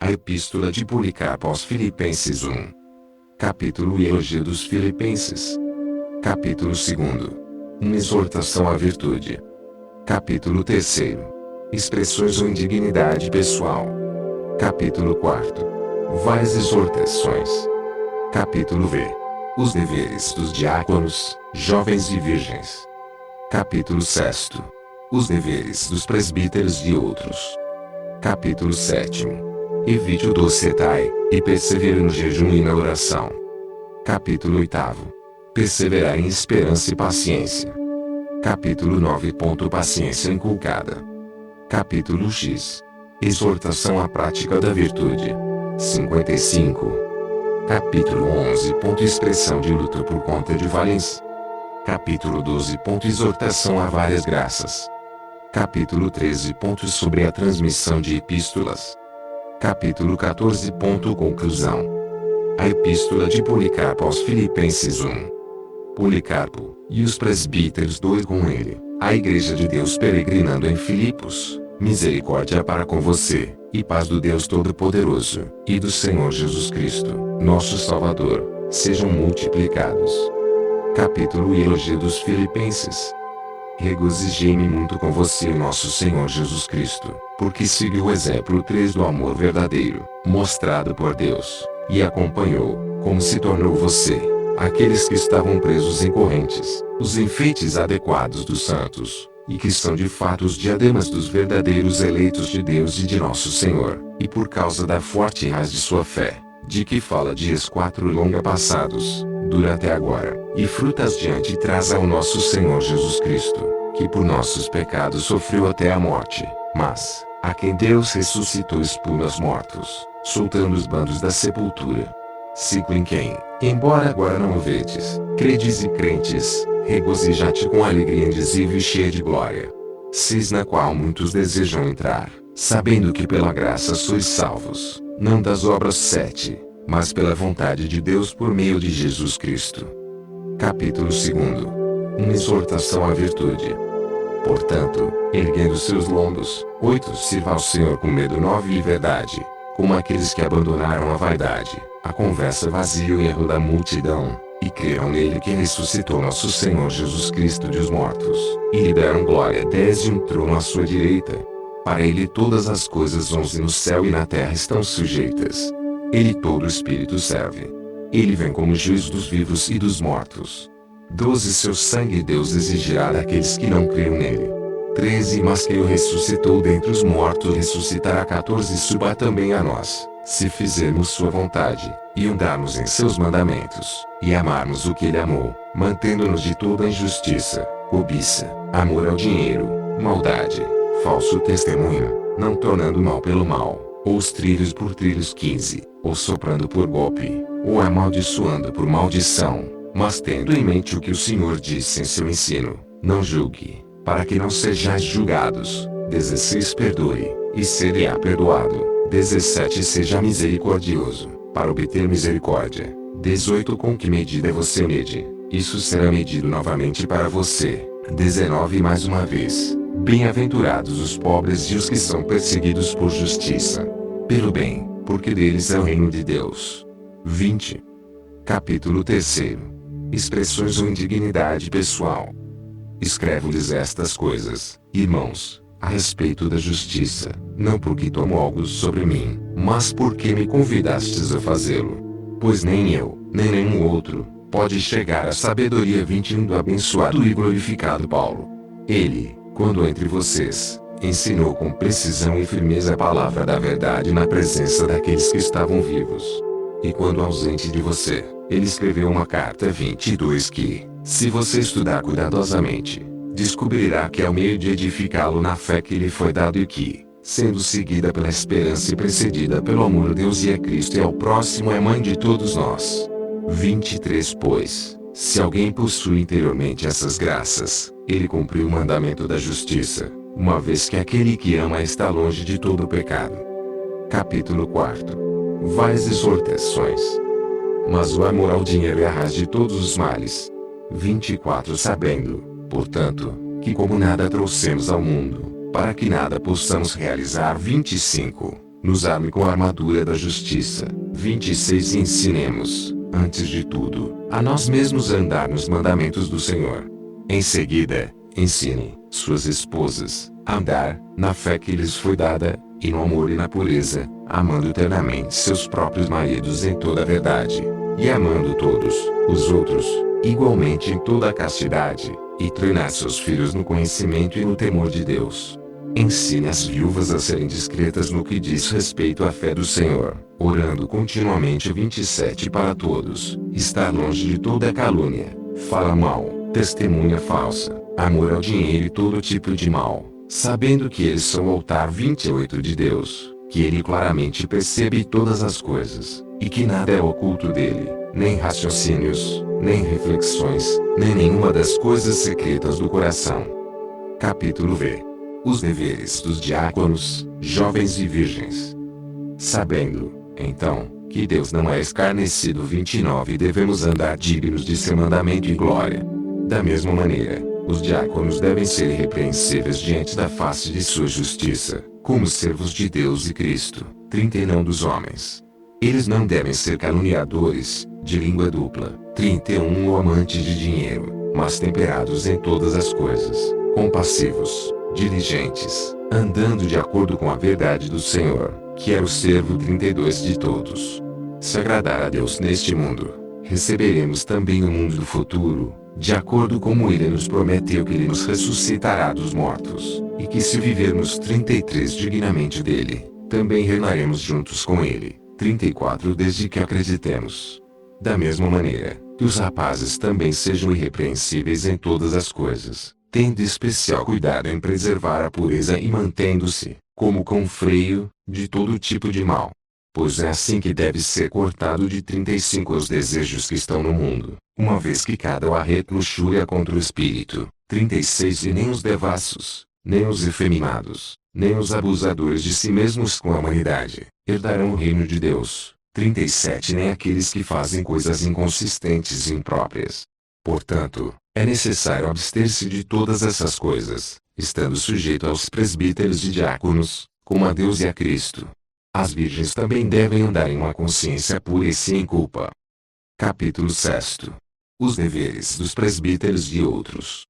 A Epístola de Policarpo aos Filipenses 1. Capítulo e elogio dos Filipenses. Capítulo 2. Uma exortação à virtude. Capítulo 3. Expressões ou indignidade pessoal. Capítulo 4. Várias exortações. Capítulo V. Os deveres dos diáconos, jovens e virgens. Capítulo 6. Os deveres dos presbíteros e outros. Capítulo 7. Evite o docetai, e persevere no jejum e na oração. Capítulo 8. Perseverar em esperança e paciência. Capítulo 9. Paciência inculcada. Capítulo X. Exortação à prática da virtude. 55. Capítulo 11. Expressão de luta por conta de valência. Capítulo 12. Exortação a várias graças. Capítulo 13. Sobre a transmissão de epístolas. Capítulo 14. Conclusão. A Epístola de Policarpo aos Filipenses 1. Policarpo, e os presbíteros dois com ele, a Igreja de Deus peregrinando em Filipos, misericórdia para com você, e paz do Deus Todo-Poderoso, e do Senhor Jesus Cristo, nosso Salvador, sejam multiplicados. Capítulo e elogio dos Filipenses. Regozijei-me muito com você, nosso Senhor Jesus Cristo, porque seguiu o exemplo 3 do amor verdadeiro, mostrado por Deus, e acompanhou, como se tornou você, aqueles que estavam presos em correntes, os enfeites adequados dos santos, e que são de fato os diademas dos verdadeiros eleitos de Deus e de nosso Senhor, e por causa da forte raiz de sua fé, de que fala dias 4 longa passados, dura até agora, e frutas diante traz ao nosso Senhor Jesus Cristo, que por nossos pecados sofreu até a morte, mas, a quem Deus ressuscitou expulsou os mortos, soltando os bandos da sepultura. Ciclo em quem, embora agora não o vedes, credes e crentes, regozijate com alegria indizível e cheia de glória. Cis na qual muitos desejam entrar, sabendo que pela graça sois salvos, não das obras 7, mas pela vontade de Deus por meio de Jesus Cristo. Capítulo 2. Uma exortação à virtude. Portanto, erguendo seus lombos, 8 sirva ao Senhor com medo 9 e verdade, como aqueles que abandonaram a vaidade, a conversa vazia e o erro da multidão, e creram nele que ressuscitou nosso Senhor Jesus Cristo dos mortos, e lhe deram glória 10 e um trono à sua direita. Para ele todas as coisas 11 no céu e na terra estão sujeitas. Ele todo o Espírito serve. Ele vem como juiz dos vivos e dos mortos. 12 Seu sangue Deus exigirá daqueles que não creram nele. 13 Mas que o ressuscitou dentre os mortos ressuscitará. 14 Suba também a nós, se fizermos sua vontade, e andarmos em seus mandamentos, e amarmos o que ele amou, mantendo-nos de toda injustiça, cobiça, amor ao dinheiro, maldade, falso testemunho, não tornando mal pelo mal, ou os trilhos por trilhos. 15 Ou soprando por golpe, ou amaldiçoando por maldição, mas tendo em mente o que o Senhor disse em seu ensino, não julgue, para que não sejais julgados. 16 Perdoe, e será perdoado. 17 Seja misericordioso, para obter misericórdia. 18 Com que medida você mede, isso será medido novamente para você. 19 Mais uma vez, bem-aventurados os pobres e os que são perseguidos por justiça, pelo bem, porque deles é o reino de Deus. 20. Capítulo 3. Expressões ou indignidade pessoal. Escrevo-lhes estas coisas, irmãos, a respeito da justiça, não porque tomo algo sobre mim, mas porque me convidastes a fazê-lo. Pois nem eu, nem nenhum outro, pode chegar à sabedoria. 21 Do abençoado e glorificado Paulo. Ele, quando entre vocês, ensinou com precisão e firmeza a palavra da verdade na presença daqueles que estavam vivos. E quando ausente de você, ele escreveu uma carta. 22 Que, se você estudar cuidadosamente, descobrirá que é o meio de edificá-lo na fé que lhe foi dado e que, sendo seguida pela esperança e precedida pelo amor a Deus e a Cristo e ao próximo, é mãe de todos nós. 23 Pois, se alguém possui interiormente essas graças, ele cumpriu o mandamento da justiça, uma vez que aquele que ama está longe de todo pecado. Capítulo 4. Várias exortações. Mas o amor ao dinheiro é a raiz de todos os males. 24 Sabendo, portanto, que como nada trouxemos ao mundo, para que nada possamos realizar. 25 Nos arme com a armadura da justiça. 26 E ensinemos, antes de tudo, a nós mesmos a andar nos mandamentos do Senhor. Em seguida, ensine suas esposas a andar na fé que lhes foi dada, e no amor e na pureza, amando eternamente seus próprios maridos em toda a verdade, e amando todos os outros igualmente em toda a castidade, e treinar seus filhos no conhecimento e no temor de Deus. Ensine as viúvas a serem discretas no que diz respeito à fé do Senhor, orando continuamente. 27 Para todos, estar longe de toda calúnia, fala mal, testemunha falsa, amor ao dinheiro e todo tipo de mal, sabendo que eles são o altar. 28 De Deus, que ele claramente percebe todas as coisas, e que nada é oculto dele, nem raciocínios, nem reflexões, nem nenhuma das coisas secretas do coração. Capítulo V. Os deveres dos diáconos, jovens e virgens. Sabendo, então, que Deus não é escarnecido. 29 Devemos andar dignos de seu mandamento e glória. Da mesma maneira, os diáconos devem ser irrepreensíveis diante da face de sua justiça, como servos de Deus e Cristo. 30 E não dos homens. Eles não devem ser caluniadores, de língua dupla. 31 Ou amantes de dinheiro, mas temperados em todas as coisas, compassivos, diligentes, andando de acordo com a verdade do Senhor, que é o servo. 32 De todos. Se agradar a Deus neste mundo, receberemos também o mundo do futuro, de acordo como Ele nos prometeu que Ele nos ressuscitará dos mortos, e que se vivermos 33 dignamente dele, também reinaremos juntos com Ele. 34 Desde que acreditemos. Da mesma maneira, que os rapazes também sejam irrepreensíveis em todas as coisas, tendo especial cuidado em preservar a pureza e mantendo-se, como com freio, de todo tipo de mal. Pois é assim que deve ser cortado. De 35 Os desejos que estão no mundo, uma vez que cada arreta luxúria contra o espírito. 36 E nem os devassos, nem os efeminados, nem os abusadores de si mesmos com a humanidade, herdarão o reino de Deus. 37 Nem aqueles que fazem coisas inconsistentes e impróprias. Portanto, é necessário abster-se de todas essas coisas, estando sujeito aos presbíteros e diáconos, como a Deus e a Cristo. As virgens também devem andar em uma consciência pura e sem culpa. Capítulo 6. Os deveres dos presbíteros e outros.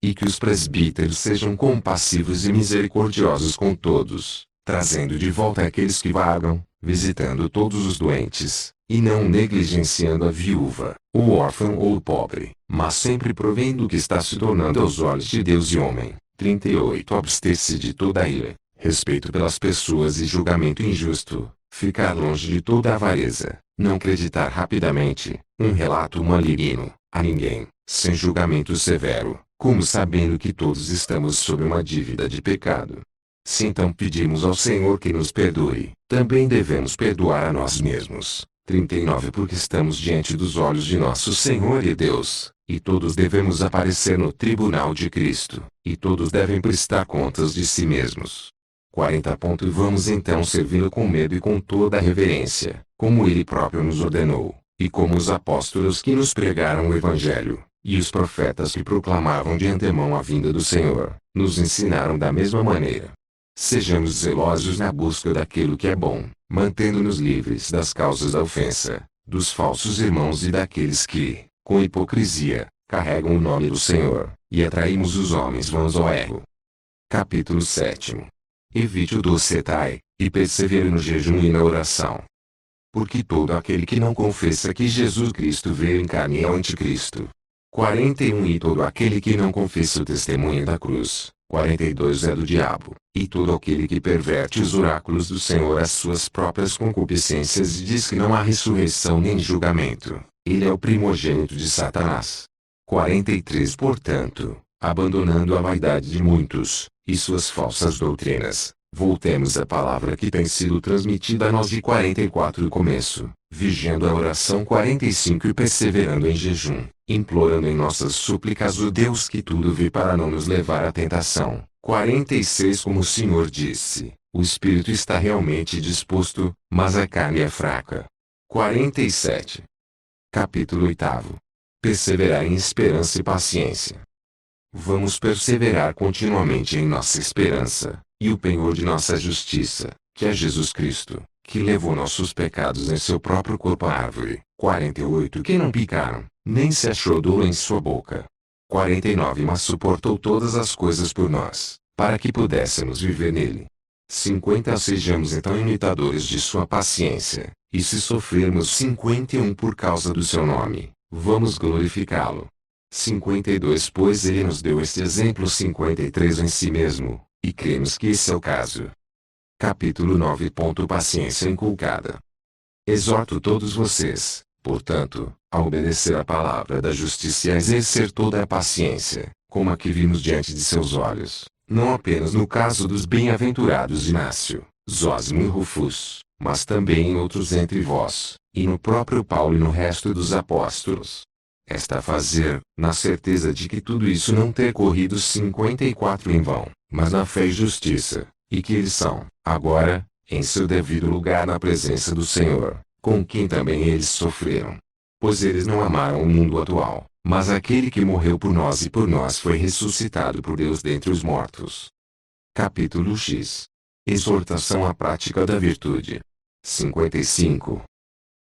E que os presbíteros sejam compassivos e misericordiosos com todos, trazendo de volta aqueles que vagam, visitando todos os doentes, e não negligenciando a viúva, o órfão ou o pobre, mas sempre provendo o que está se tornando aos olhos de Deus e homem. 38 Abster-se de toda ira, respeito pelas pessoas e julgamento injusto, ficar longe de toda avareza, não acreditar rapidamente um relato maligno a ninguém, sem julgamento severo, como sabendo que todos estamos sob uma dívida de pecado. Se então pedimos ao Senhor que nos perdoe, também devemos perdoar a nós mesmos. 39 Porque estamos diante dos olhos de nosso Senhor e Deus, e todos devemos aparecer no tribunal de Cristo, e todos devem prestar contas de si mesmos. 40 Vamos então servi-lo com medo e com toda a reverência, como Ele próprio nos ordenou, e como os apóstolos que nos pregaram o Evangelho, e os profetas que proclamavam de antemão a vinda do Senhor, nos ensinaram da mesma maneira. Sejamos zelosos na busca daquilo que é bom, mantendo-nos livres das causas da ofensa, dos falsos irmãos e daqueles que, com hipocrisia, carregam o nome do Senhor, e atraímos os homens vãos ao erro. Capítulo 7. Evite o docetai, e persevere no jejum e na oração. Porque todo aquele que não confessa que Jesus Cristo veio em carne é o anticristo. 41 E todo aquele que não confessa o testemunho da cruz. 42 É do diabo, e todo aquele que perverte os oráculos do Senhor às suas próprias concupiscências e diz que não há ressurreição nem julgamento, ele é o primogênito de Satanás. 43 Portanto, abandonando a vaidade de muitos, e suas falsas doutrinas, voltemos à palavra que tem sido transmitida a nós. De 44 Começo, vigiando a oração. 45 E perseverando em jejum, implorando em nossas súplicas o Deus que tudo vê para não nos levar à tentação. 46 Como o Senhor disse, o espírito está realmente disposto, mas a carne é fraca. 47. Capítulo 8. Perseverar em esperança e paciência. Vamos perseverar continuamente em nossa esperança, e o penhor de nossa justiça, que é Jesus Cristo, que levou nossos pecados em seu próprio corpo à árvore. 48 Que não picaram, nem se achou dolo em sua boca. 49 Mas suportou todas as coisas por nós, para que pudéssemos viver nele. 50 Sejamos então imitadores de sua paciência, e se sofrermos 51 por causa do seu nome, vamos glorificá-lo. 52 Pois ele nos deu este exemplo. 53 Em si mesmo, e cremos que esse é o caso. Capítulo 9. Paciência inculcada. Exorto todos vocês, portanto, a obedecer a palavra da justiça e a exercer toda a paciência, como a que vimos diante de seus olhos, não apenas no caso dos bem-aventurados Inácio, Zósimo e Rufus, mas também em outros entre vós, e no próprio Paulo e no resto dos apóstolos. Esta a fazer, na certeza de que tudo isso não ter corrido 54 em vão, mas na fé e justiça, e que eles são, agora, em seu devido lugar na presença do Senhor, com quem também eles sofreram. Pois eles não amaram o mundo atual, mas aquele que morreu por nós e por nós foi ressuscitado por Deus dentre os mortos. Capítulo X. Exortação à prática da virtude. 55.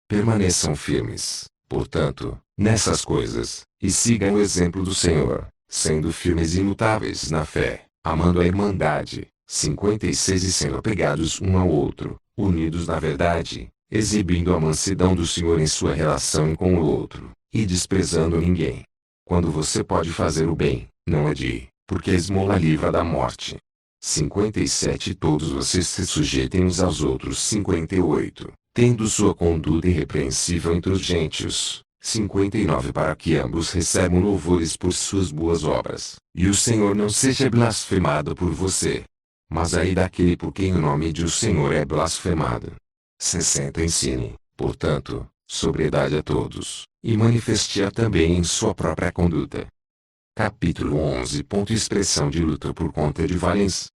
Permaneçam firmes, portanto, nessas coisas, e sigam o exemplo do Senhor, sendo firmes e imutáveis na fé, amando a irmandade. 56 E sendo apegados um ao outro, unidos na verdade, exibindo a mansidão do Senhor em sua relação com o outro, e desprezando ninguém. Quando você pode fazer o bem, não adie, porque a esmola livra da morte. 57 Todos vocês se sujeitem uns aos outros. 58 Tendo sua conduta irrepreensível entre os gentios. 59 Para que ambos recebam louvores por suas boas obras, e o Senhor não seja blasfemado por você. Mas aí daquele por quem o nome de o Senhor é blasfemado. 60 Ensine, portanto, sobriedade a todos, e manifeste-a também em sua própria conduta. Capítulo 11. Expressão de luta por conta de Valens.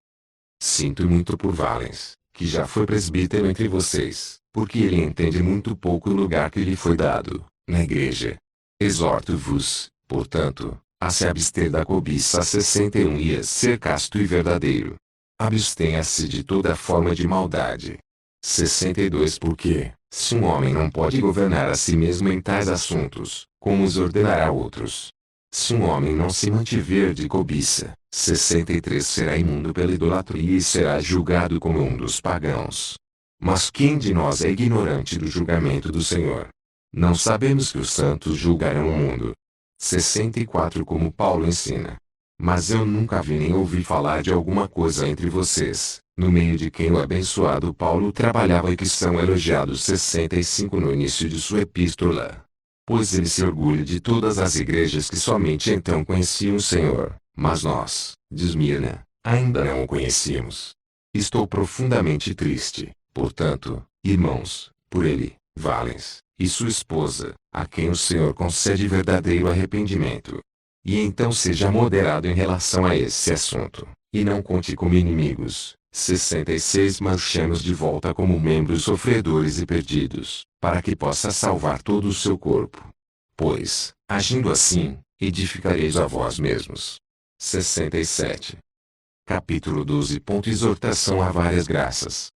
Sinto muito por Valens, que já foi presbítero entre vocês, porque ele entende muito pouco o lugar que lhe foi dado, na igreja. Exorto-vos, portanto, a se abster da cobiça. 61 E a ser casto e verdadeiro. Abstenha-se de toda forma de maldade. 62 Porque, se um homem não pode governar a si mesmo em tais assuntos, como os ordenará a outros? Se um homem não se mantiver de cobiça, 63 será imundo pela idolatria e será julgado como um dos pagãos. Mas quem de nós é ignorante do julgamento do Senhor? Não sabemos que os santos julgarão o mundo. 64 Como Paulo ensina. Mas eu nunca vi nem ouvi falar de alguma coisa entre vocês, no meio de quem o abençoado Paulo trabalhava e que são elogiados. 65 No início de sua epístola. Pois ele se orgulha de todas as igrejas que somente então conheciam o Senhor, mas nós, de Esmirna, ainda não o conhecíamos. Estou profundamente triste, portanto, irmãos, por ele, Valens, e sua esposa, a quem o Senhor concede verdadeiro arrependimento. E então seja moderado em relação a esse assunto, e não conte como inimigos. 66 Mas chame-os de volta como membros sofredores e perdidos, para que possa salvar todo o seu corpo. Pois, agindo assim, edificareis a vós mesmos. 67. Capítulo 12. Exortação a várias graças.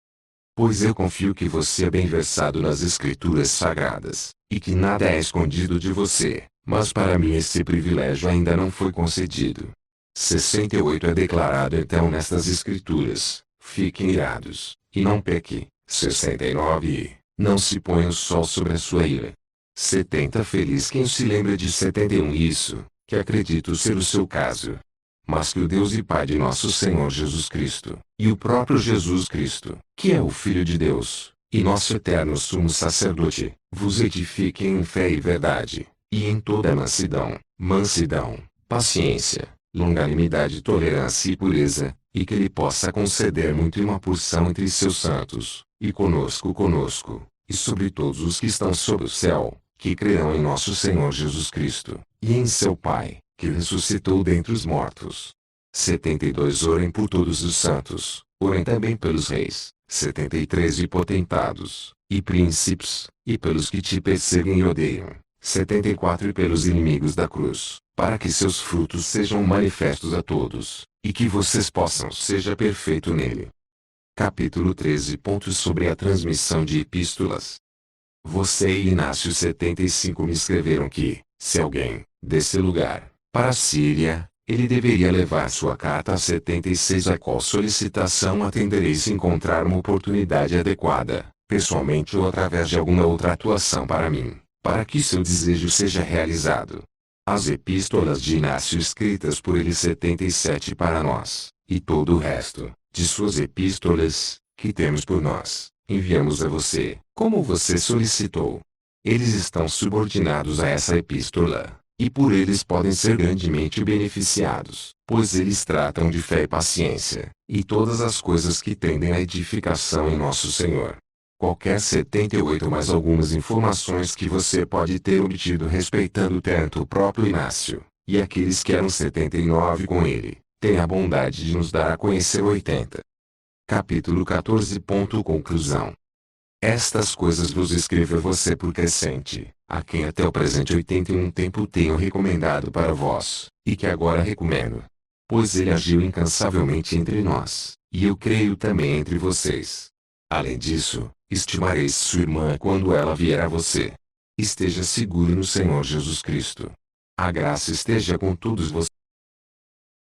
Pois eu confio que você é bem versado nas Escrituras Sagradas, e que nada é escondido de você, mas para mim esse privilégio ainda não foi concedido. 68 É declarado então nestas Escrituras: fiquem irados, e não peque. 69 Não se ponha o sol sobre a sua ira. 70 Feliz quem se lembra de 71 Isso, que acredito ser o seu caso. Mas que o Deus e Pai de nosso Senhor Jesus Cristo, e o próprio Jesus Cristo, que é o Filho de Deus, e nosso eterno sumo sacerdote, vos edifiquem em fé e verdade, e em toda mansidão, paciência, longanimidade, tolerância e pureza, e que ele possa conceder muito e uma porção entre seus santos, e conosco, e sobre todos os que estão sob o céu, que crerão em nosso Senhor Jesus Cristo, e em seu Pai, que ressuscitou dentre os mortos. 72 Orem por todos os santos, orem também pelos reis. 73 E potentados, e príncipes, e pelos que te perseguem e odeiam. 74 E pelos inimigos da cruz, para que seus frutos sejam manifestos a todos, e que vocês possam seja perfeito nele. Capítulo 13. Sobre a transmissão de epístolas. Você e Inácio 75 me escreveram que, se alguém, desse lugar, para a Síria, ele deveria levar sua carta a 76, a qual solicitação atenderei se encontrar uma oportunidade adequada, pessoalmente ou através de alguma outra atuação para mim, para que seu desejo seja realizado. As epístolas de Inácio escritas por ele 77 para nós, e todo o resto, de suas epístolas, que temos por nós, enviamos a você, como você solicitou. Eles estão subordinados a essa epístola, e por eles podem ser grandemente beneficiados, pois eles tratam de fé e paciência, e todas as coisas que tendem à edificação em nosso Senhor. Qualquer 78 mais algumas informações que você pode ter obtido respeitando tanto o próprio Inácio, e aqueles que eram 79 com ele, tem a bondade de nos dar a conhecer 80. Capítulo 14. Conclusão. Estas coisas vos escrevo a você por Crescente, a quem até o presente 81 tempo tenho recomendado para vós, e que agora recomendo. Pois ele agiu incansavelmente entre nós, e eu creio também entre vocês. Além disso, estimareis sua irmã quando ela vier a você. Esteja seguro no Senhor Jesus Cristo. A graça esteja com todos vocês.